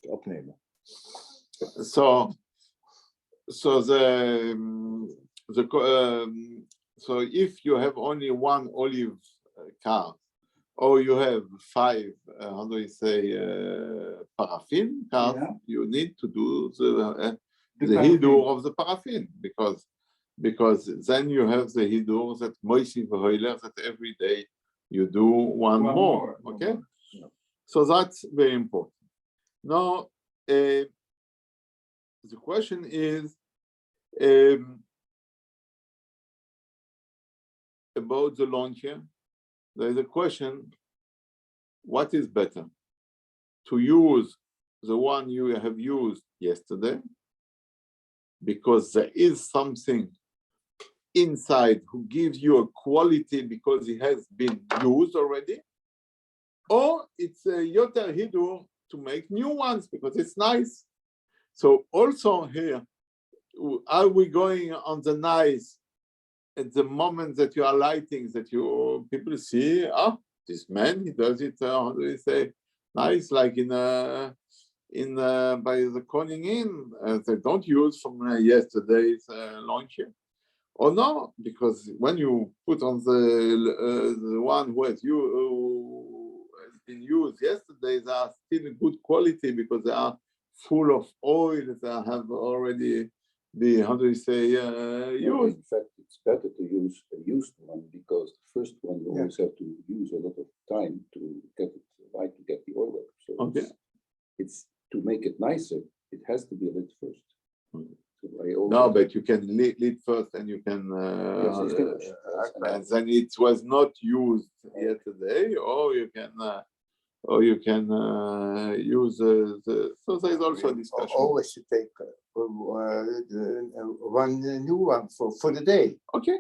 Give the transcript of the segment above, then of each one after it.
opnemen. So if you have only one olive car, or you have 5, how do you say, paraffin cars, you need to do the hidur of the paraffin, because then you have the hidur that moisi v'hoiler, that every day you do one more. Okay, so that's very important. Now the question is about the launcher. There is a question: what is better, to use the one you have used yesterday, because there is something inside who gives you a quality because it has been used already, or it's a yoter hidur to make new ones because it's nice? So also here, are we going on the nice at the moment that you are lighting, that people see, this man, he does it, how do you say, nice, like by the calling in, they don't use from yesterday's launcher. Or no, because when you put on the one who has been used yesterday, they are still good quality because they are full of oil, they have already the, how do you say, used. In fact, it's better to use a used one, because the first one you always have to use a lot of time to get it right, to get the oil out. So it's to make it nicer, it has to be lit first. So no, but you can lit first, and you can, and then it was not used yesterday, or you can use the. So there is also a discussion. Always to take one new one for the day. Okay.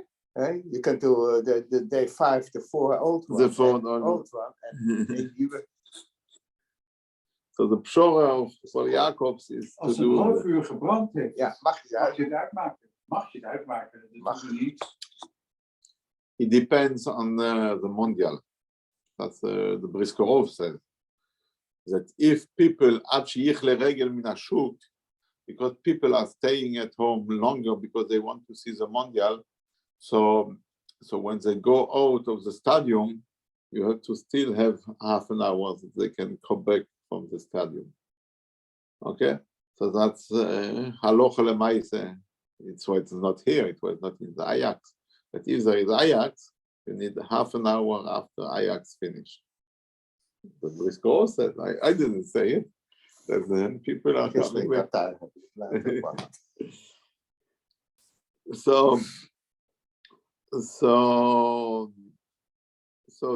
You can do the day 5, the 4 old one. The 4 old one, and you. So the pshora of Jacobs is als to do. Als een half uur gebrand heeft, mag je het uitmaken. Mag je het uitmaken? Dat mag je niet. It depends on the mondial. That's the Briskerov says. That if people because people are staying at home longer because they want to see the mondial, so when they go out of the stadium, you have to still have half an hour that they can come back from the stadium. Okay, so that's halacha lemaise. It's why it's not here. It was not in the Ajax. But if there is Ajax, you need half an hour after Ajax finish. The Briscoe said, I didn't say it. That then people are coming back. So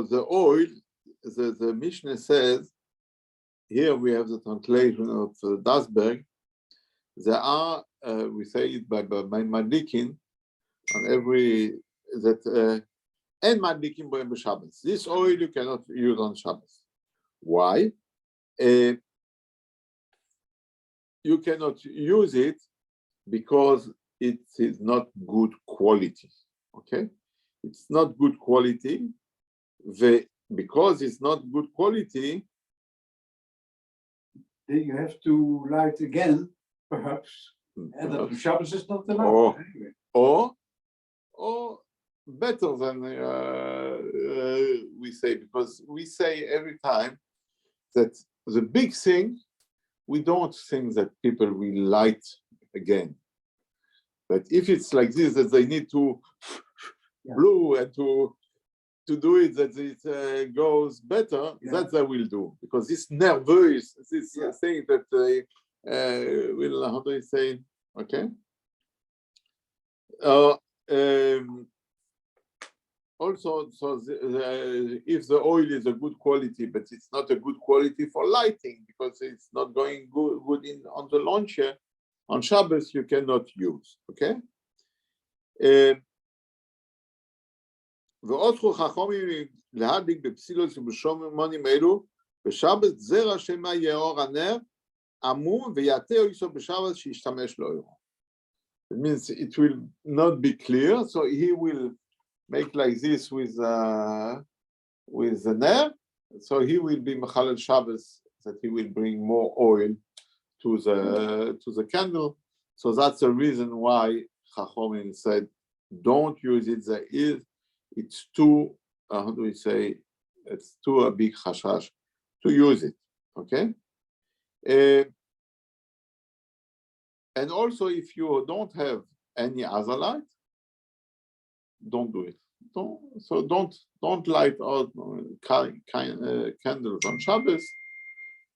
the oil, the Mishnah says, here we have the translation of Dasberg. There are, we say it by Madikin, on every, that and Madikin by Shabbos. This oil you cannot use on Shabbos. Why? You cannot use it because it is not good quality. Okay? It's not good quality. Because it's not good quality, then you have to light again, perhaps. And that Shabbos is not allowed. Anyway. Or better than we say, because we say every time that the big thing, we don't think that people will light again. But if it's like this, that they need to blow and to do it, that it goes better, that they will do. Because this nervous, this thing that they will, how do you say, okay? Also, so if the oil is a good quality, but it's not a good quality for lighting because it's not going good in on the launcher, on Shabbos you cannot use. Okay. ועוד חכמים להדליק בפסילות ובשומרים אלו בשבת זרע שמא יאור הנר עמום ויעטה איסו בשבת שישתמש לו. It means it will not be clear, so he will make like this with the ner, so he will be Mechalel Shabbos, that he will bring more oil the candle. So that's the reason why Chachomim said, don't use it. It's too, how do we say, it's too a big chashash to use it, okay? And also, if you don't have any other light, don't do it. Don't light out candles on Shabbos.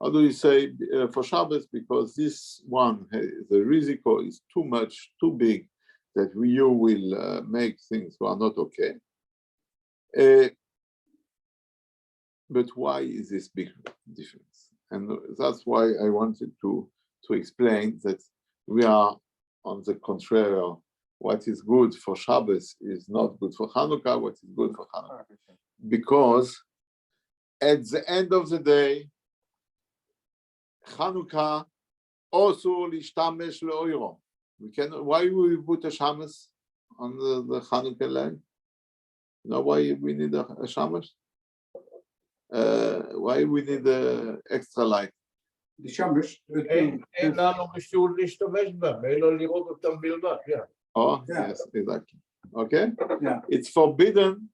How do we say for Shabbos? Because this one, the risiko is too much, too big, that you will make things are not okay. But why is this big difference? And that's why I wanted to explain that we are on the contrary. What is good for Shabbos is not good for Chanuka. What is good for Chanuka? Because at the end of the day, Chanuka also lishtamesh leoiro. We can. Why we put a shamas on the Chanuka lamp? You know why we need a shamas? Why we need extra light? The shabbos. אין לנו אישור להשתמש בהם, אלא לראות אותם בלבד, Oh, Yeah. yes, exactly. Okay? Yeah. It's forbidden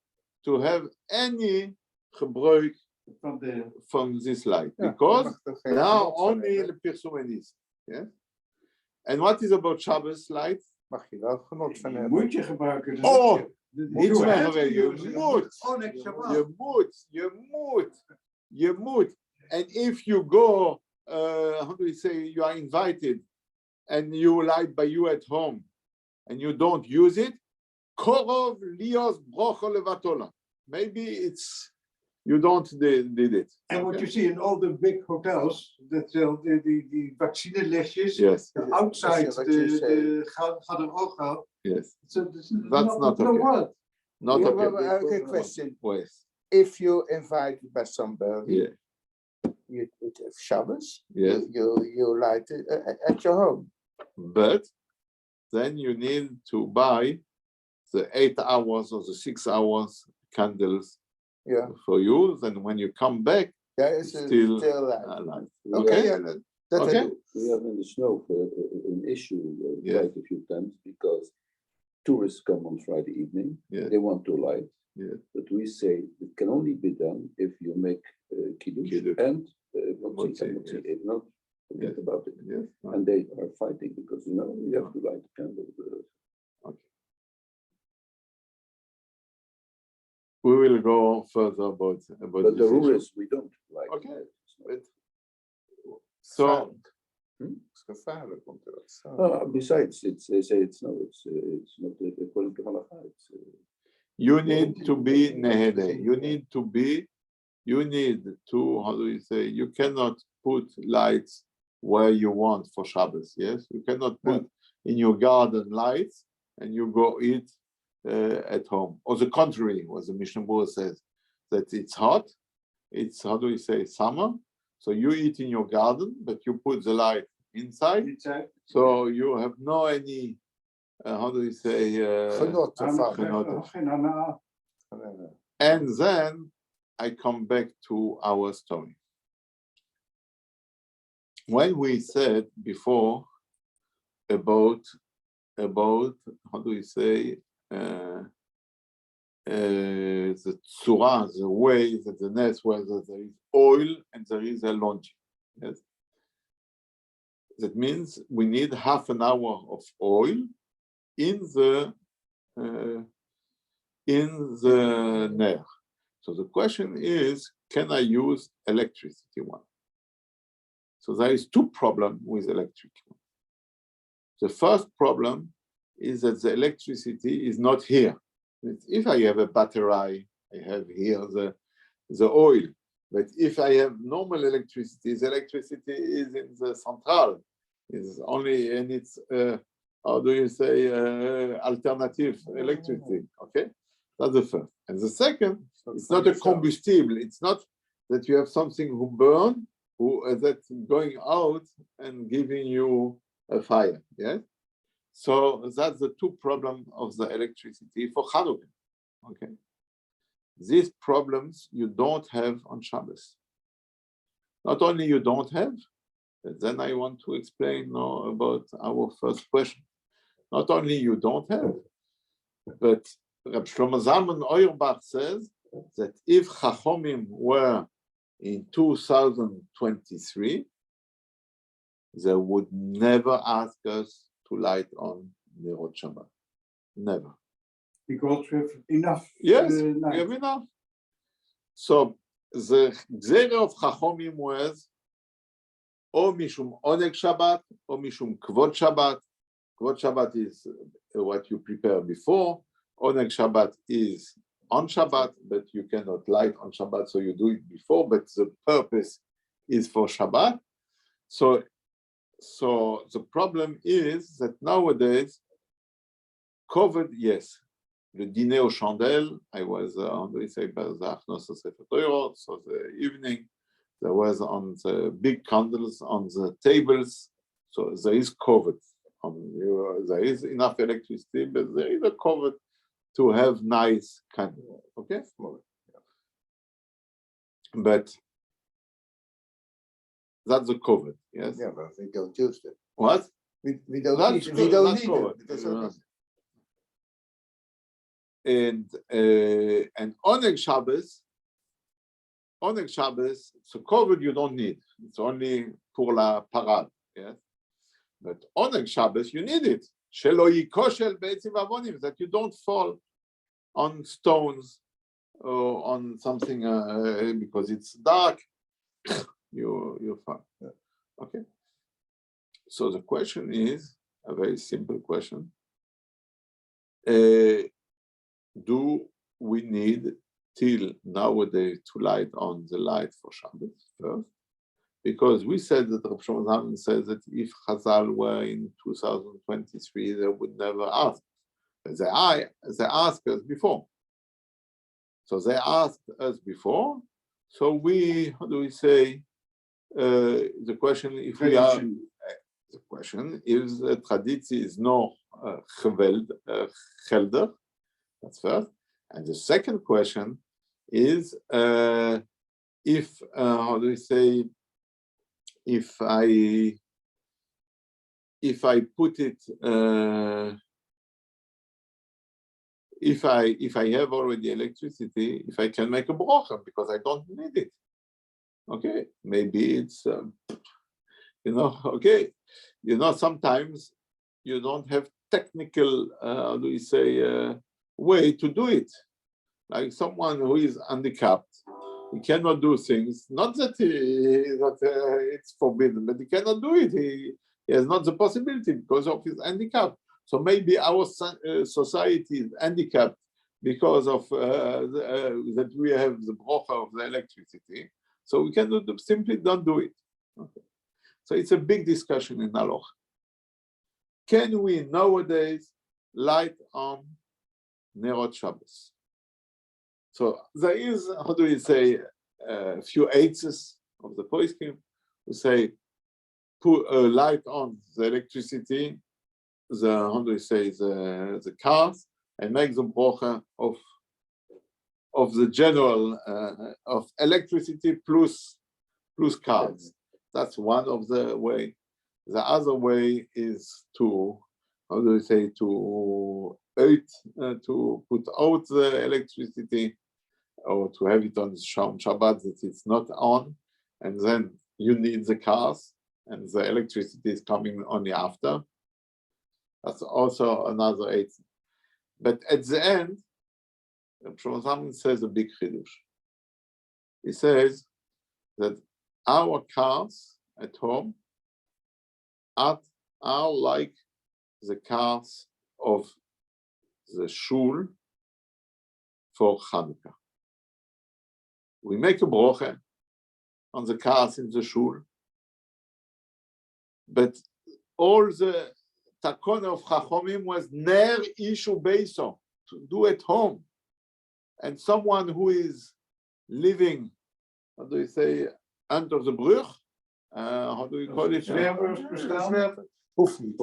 to have any gebruik from this light because now only the persuadis. Yeah? And what is about Shabbos light? Mag je wel genot van hebben. Moet je gebruiken. Dus Oh, dat je- Niet je meer hebt geweest, to use je it. moet. Oh, nee, Shabbat. You moet. And if you go, how do we say, you are invited and you light by you at home and you don't use it, korov lios brocho levatola. Maybe it's, you don't did it. And what you see in all the big hotels, that the vaccinelesjes Yes, outside That's what you say. the Gader yes. So this is That's not no okay. word. Not Yeah, okay. well, okay, question. Yes. If you invited by somebody, Yeah. you have Shabbos, Yes. you light it at your home. But then you need to buy the 8 hours or the 6 hours candles Yeah, for you. Then when you come back, there is still still light. alive. Okay, yeah, that I Okay. do. We have in the snow an issue Yeah. quite a few times because tourists come on Friday evening. Yeah. They want to light, Yeah. but we say it can only be done if you make kiddush Kiddush. and Motzi, motzi. yes. If not, forget Yes. about it. Yes. And they are fighting because you have to light the candle. Okay. We will go further about But the this rule issue. is we don't light. Okay. But, So It's gevaarlijk om te dat staan. besides, they say it's not according to halakha. you need to be nehede. You need to, how do you say, you cannot put lights where you want for Shabbos, yes? You cannot put in your garden lights and you go eat at home. Or the contrary, what the Mishnah Berurah says, that it's hot, it's, how do we say, summer, so you eat in your garden, but you put the light inside, so you have no any, how do we say, Genot ervan. genot. And then I come back to our story. When we said before about how do we say, the tzura, the way that the nest, where there is oil and there is a launching. Yes. That means we need half an hour of oil in the ner. So the question is, can I use electricity one? So there is two problems with electric one. The first problem is that the electricity is not here. If I have a battery, I have here the oil. But if I have normal electricity, the electricity is in the central. It's only, and it's, how do you say, alternative electricity, okay? That's the first. And the second, it's not a combustible. It's not that you have something who burn, that's going out and giving you a fire, yes? So that's the two problems of the electricity for Chanuka, okay? These problems you don't have on Shabbos. Not only you don't have, But then I want to explain now about our first question. Not only you don't have, but Reb Shlomo Zalman Auerbach says that if Chachomim were in 2023, they would never ask us to light on Nerot Shabbat. Never. Because we have enough. Yes, night. we have enough. So the Gzera of Chachomim was O Mishum Oneg Shabbat, O Mishum Kvod Shabbat. Kvod Shabbat is what you prepare before. Oneg Shabbat is on Shabbat, but you cannot light on Shabbat, so you do it before, but the purpose is for Shabbat. So the problem is that nowadays, COVID, yes, le dîner aux chandelles, I was on the so the evening, there was on the big candles on the tables, so there is COVID. There is enough electricity, but there is a COVID to have nice candles, okay? But that's the COVID, yes? Yeah, but we don't use it. What? We don't That's need, good, we don't that's need COVID. it. That's what And Oneg Shabbos, so COVID you don't need. It's only pour la parade, yes? But Oneg Shabbos, you need it. Shelo yikoshel be'etzim avonim, that you don't fall on stones or on something because it's dark. You're fine. Yeah. Okay. So the question is a very simple question. Do we need till nowadays to light on the light for Shabbos first? Because we said that Rav Shlomo Zalman says that if Chazal were in 2023, they would never ask. They asked us before. So they asked us before. So we, how do we say, the question, if we are, the question is, traditie is no chelder, that's first. And the second question is, if, how do we say, if I put it, if I have already electricity, if I can make a brocha because I don't need it. Okay, maybe it's, okay, sometimes you don't have technical, how do you say, way to do it. Like someone who is handicapped, he cannot do things, not that it's forbidden, but he cannot do it. He has not the possibility because of his handicap. So maybe our society is handicapped because of that we have the brocha of the electricity. So we can simply don't do it. Okay. So it's a big discussion in Halacha. Can we nowadays light on Nerot Shabbos? So there is, how do we say, a few aids of the poskim who say, put a light on the electricity, how do we say, the cars, and make the brocha of the general of electricity plus cars. That's one of the way. The other way is to, how do we say, to put out the electricity, or to have it on Shabbat that it's not on, and then you need the cars, and the electricity is coming only after. That's also another 8. But at the end, Rav Shlomo Zalman says a big chidush. He says that our cars at home are like the cars of the shul for Chanuka. We make a brocha on the cars in the shul, but all the takon of Chachomim was ner ishu beiso, to do at home. And someone who is living, how do you say, under the brug, how do we call it? Hoeft niet.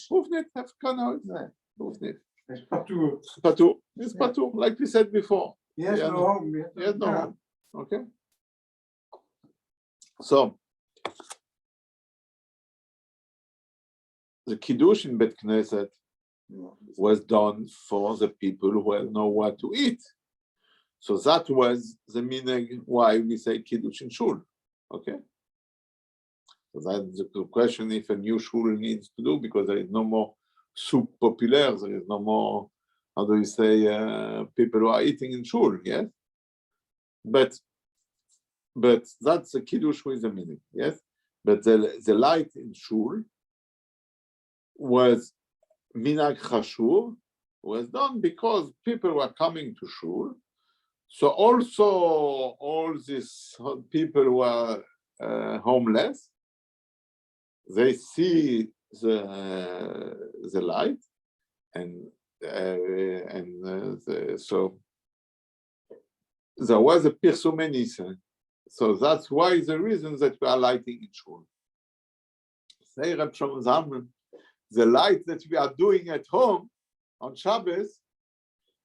Hoeft niet, kan nooit. Nee, hoeft niet. It's patoer. Patoer. It's patoer, like we said before. Yes, Yeah, no home. Yes, no home. Okay. So, the Kiddush in Bet Knesset was done for the people who had know what to eat. So that was the meaning why we say Kiddush in Shul. Okay? So that's the question if a new shul needs to do, because there is no more soup populaire, there is no more, how do you say, people who are eating in shul, yes? But that's the Kiddush with the meaning, yes? But the light in shul was minhag chashuv, was done because people were coming to shul. So also all these people who are homeless, they see the light, so there was a pirsumenis. So that's why the reason that we are lighting in shul. Say Reb Shlomo Zalman, the light that we are doing at home on Shabbos,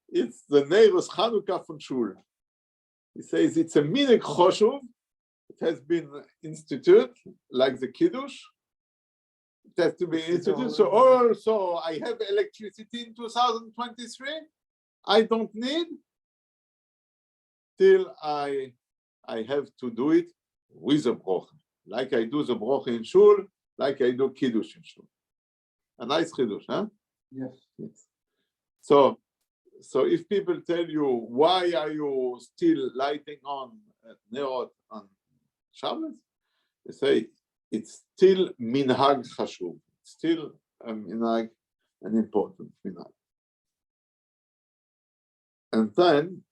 it's the Neiros Chanuka from shul. He says it's a minhag choshuv. It has been instituted like the Kiddush. It has to be instituted. So also I have electricity in 2023. I don't need till I have to do it with a brocha. Like I do the brocha in shul, like I do Kiddush in shul. A nice Kiddush, huh? Yes. So if people tell you, why are you still lighting on Nerot on Shabbos? They say, it's still minhag chashuv. Still a minhag, an important minhag. And then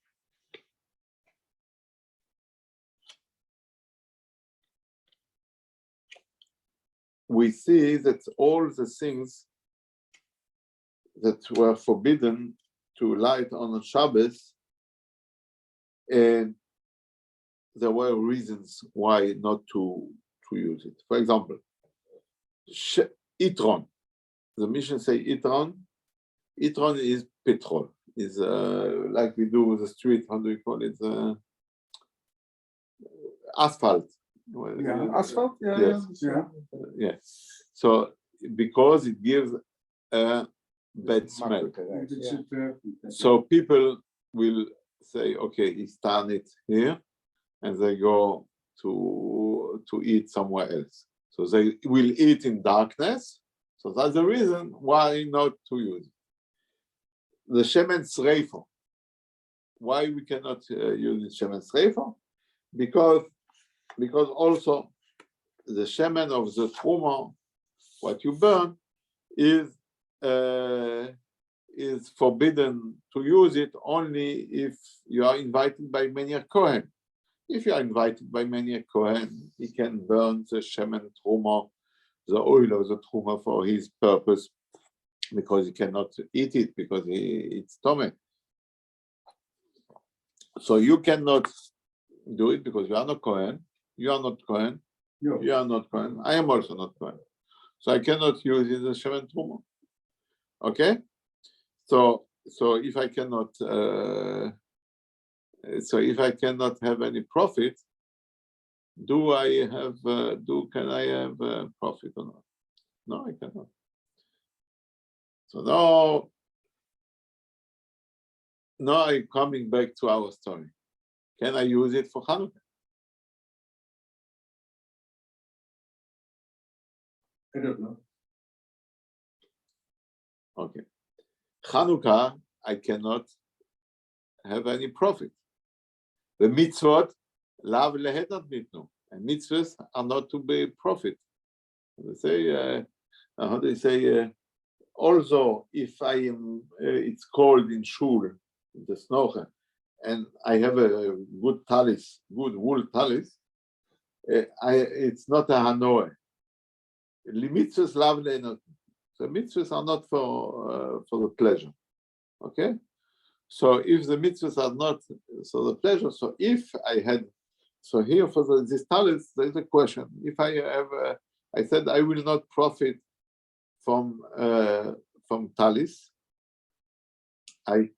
we see that all the things that were forbidden to light on a Shabbos, and there were reasons why not to use it. For example, Itron. The mission say Itron. Itron is petrol. Is like we do with the street. How do you call it? Asphalt. Yeah, asphalt. Yeah, yes. yeah. Yes. So because it gives a bad smell. So people will say, okay, it's done it here, and they go to eat somewhere else. So they will eat in darkness. So that's the reason why not to use it. The shemen sreifo. Why we cannot use the shemen sreifo? Because also the shemen of the truma, what you burn, is forbidden to use it only if you are invited by Menir Kohen. If you are invited by Menir Kohen, he can burn the shemen truma, the oil of the truma for his purpose, because he cannot eat it because it's stomach. So you cannot do it because you are not Kohen. You are not Kohen. No. You are not Kohen. I am also not Kohen. So I cannot use it as shemen truma. Okay. So if I cannot have any profit, can I have profit or not? No, I cannot. So now I'm coming back to our story. Can I use it for Chanuka? I don't know. Okay. Chanuka, I cannot have any profit. The mitzvot, lav lehedat mitnu, and mitzvahs are not to be profit. They say, how do you say? Also, if I am, it's cold in shul, in the snoche, and I have a good talis, good wool talis, it's not a hanoe. Mitzvahs lav lehedat. So mitzvahs are not for the pleasure. Okay. So if the mitzvahs are not so the pleasure, so if I had, so here for this talis, there's a question. If I have, I said I will not profit from talis. I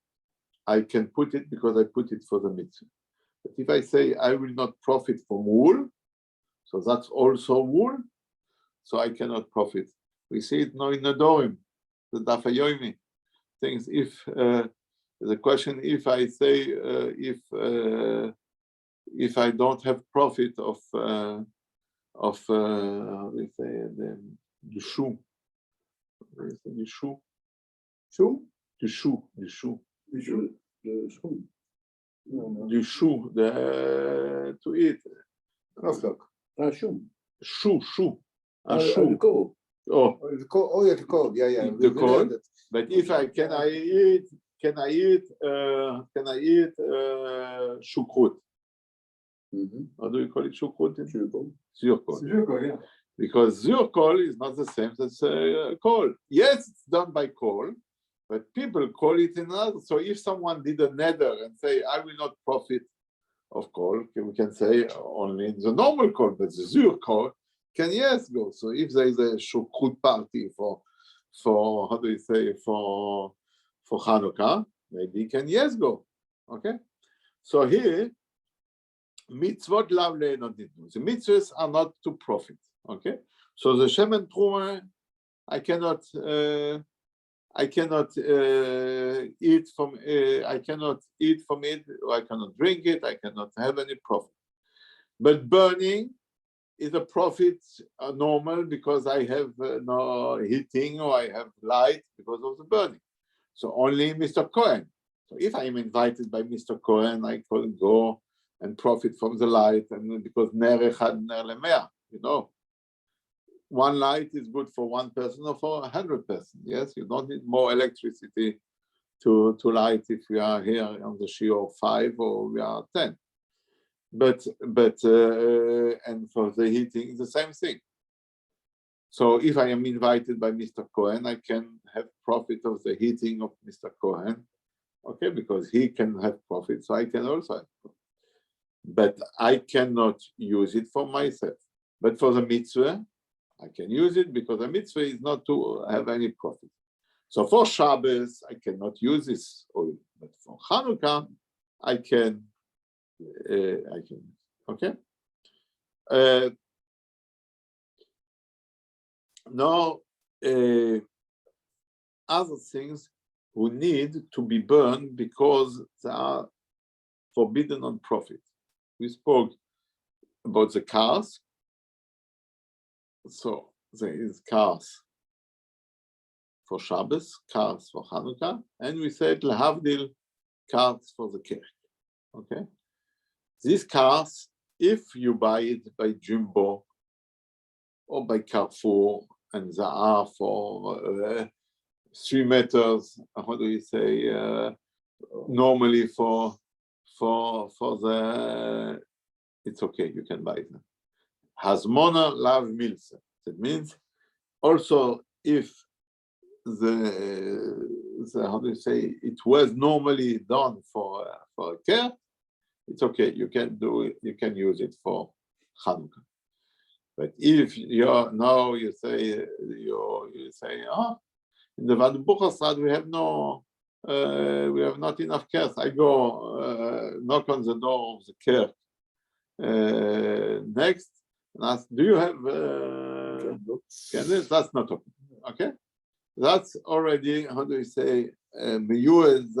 can put it because I put it for the mitzvah. But if I say I will not profit from wool, so that's also wool, so I cannot profit We see it now in Nedorim, the Daf HaYomi. Things if the question if I say if I don't have profit of how do you say the shoe? The shoe. Shoe? The shoe. The shoe. The shoe. The shoe. The to eat. Knoflook. Shoe. Shoe. A The shoe. coal. Oh, The cold. Oh yeah, the cold. Yeah, yeah. The We cold. learned it. but if I can eat shukrut? How do you call it shukrut? Zurkol. Zuurkool, yeah. Because zurkol is not the same as coal. Yes, it's done by coal, but people call it another. So if someone did a nether and say, I will not profit of coal, we can say only the normal coal, but the zurkol can yes go. So if there is a shukrut party for how do you say for Chanuka, maybe can yes go. Okay, so here mitzvot lav le'enodinu. The mitzvahs are not to profit. Okay, so the shemen truma, I cannot eat from it, or I cannot drink it. I cannot have any profit. But burning is a profit normal because I have no heating or I have light because of the burning. So only Mr. Cohen. So if I am invited by Mr. Cohen, I could go and profit from the light, and because ner echad ner lemea, one light is good for one person or for 100 persons. Yes, you don't need more electricity to light if we are here on the shiur of 5 or we are 10. But and for the heating, the same thing. So if I am invited by Mr. Cohen, I can have profit of the heating of Mr. Cohen, okay, because he can have profit, so I can also have profit. But I cannot use it for myself. But for the mitzvah, I can use it because the mitzvah is not to have any profit. So for Shabbos, I cannot use this oil, but for Chanuka, I can. Okay. Now, other things who need to be burned because they are forbidden on profit. We spoke about the cars. So there is cars for Shabbos, cars for Hanukkah, and we said lehavdil, cars for the kirk. Okay. These cars, if you buy it by Jumbo or by Carrefour, and they are for 3 meters, how do you say? Normally for the, it's okay, you can buy them. Hazmona lav milsa. That means also if the how do you say, it was normally done for a care, it's okay, you can do it, you can use it for Chanuka. But if you're now you say in the Van Bucherstraat we have not enough care. I go knock on the door of the care next and ask, do you have candles? That's not okay. Okay, that's already, how do you say, miyuez.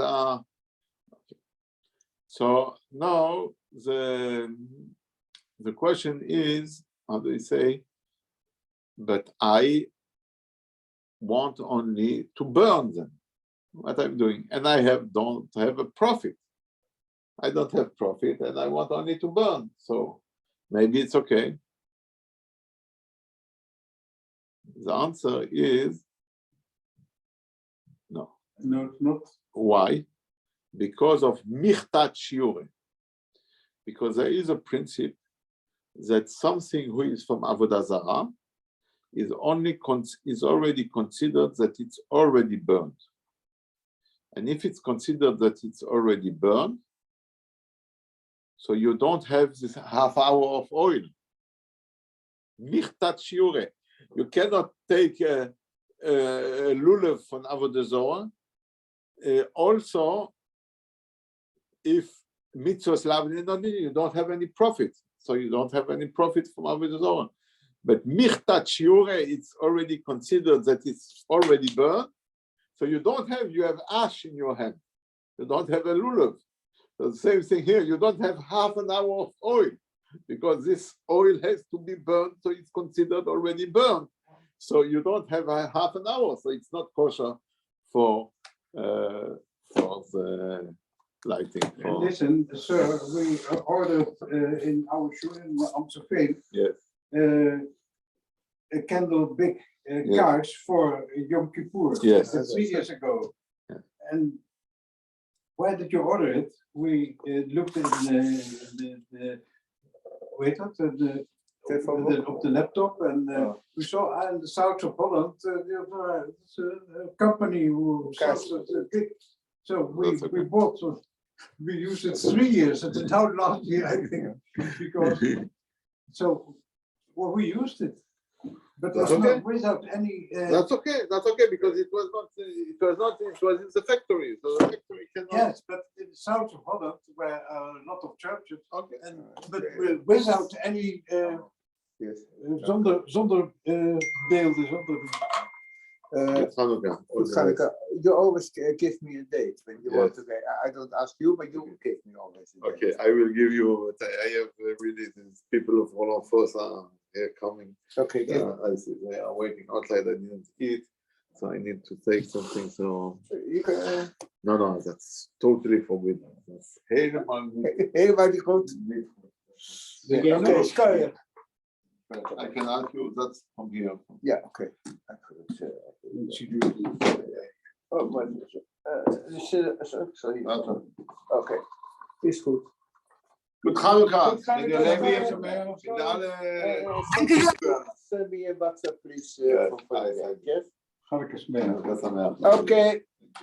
So now the question is, how do you say, but I want only to burn them. What I'm doing, and I don't have a profit. I don't have profit, and I want only to burn. So maybe it's okay. The answer is no. No, it's not. Why? Because of michtat shiure. Because there is a principle that something who is from avodah zarah is already considered that it's already burned. And if it's considered that it's already burned, so you don't have this half hour of oil. Michtat shiure. You cannot take a lulav from avodah zarah. Also, if mitzvahs lav le'enodinu, you don't have any profit. So you don't have any profit from avodah zarah. But michtat shiure, it's already considered that it's already burned. So you have ash in your hand. You don't have a lulav. So the same thing here, you don't have half an hour of oil because this oil has to be burned, so it's considered already burned. So you don't have a half an hour, so it's not kosher for the lighting. Listen, sir, we ordered in our shul in Amstelveen Yes. a candle big cars for Yom Kippur. Yes. 3 years ago. Yeah. And where did you order it? We looked in the wait that of the laptop, and we saw in the south of Holland it's a company who sells it big. So we bought. We used it 3 years, and now last year I think because so well we used it, but That's that's okay. not without any. That's okay. That's okay because it was in the factory. So the factory cannot. Yes, but in the south of Holland, where a lot of churches, Okay. but without any zonder beelden, zonder. It's Chanuka. Chanuka, you always give me a date when you want Yes. to go. I don't ask you, but you give me always a date. Okay, I will give you. I have really these people of Roland Foss are here coming. Okay, give me. I see they are waiting outside. I didn't eat, so I need to take something. So You can, no, that's totally forbidden. That's helemaal niet. helemaal niet goed. Oké, Sky. I can ask you. That's from here. Ja, oké. Oh, maar sorry. Oké, is goed. Goed, Chanuka. Goed, Chanuka. Send me a WhatsApp, please. Yes, for Jeff. Ga ik eens mee. Yes. Oké.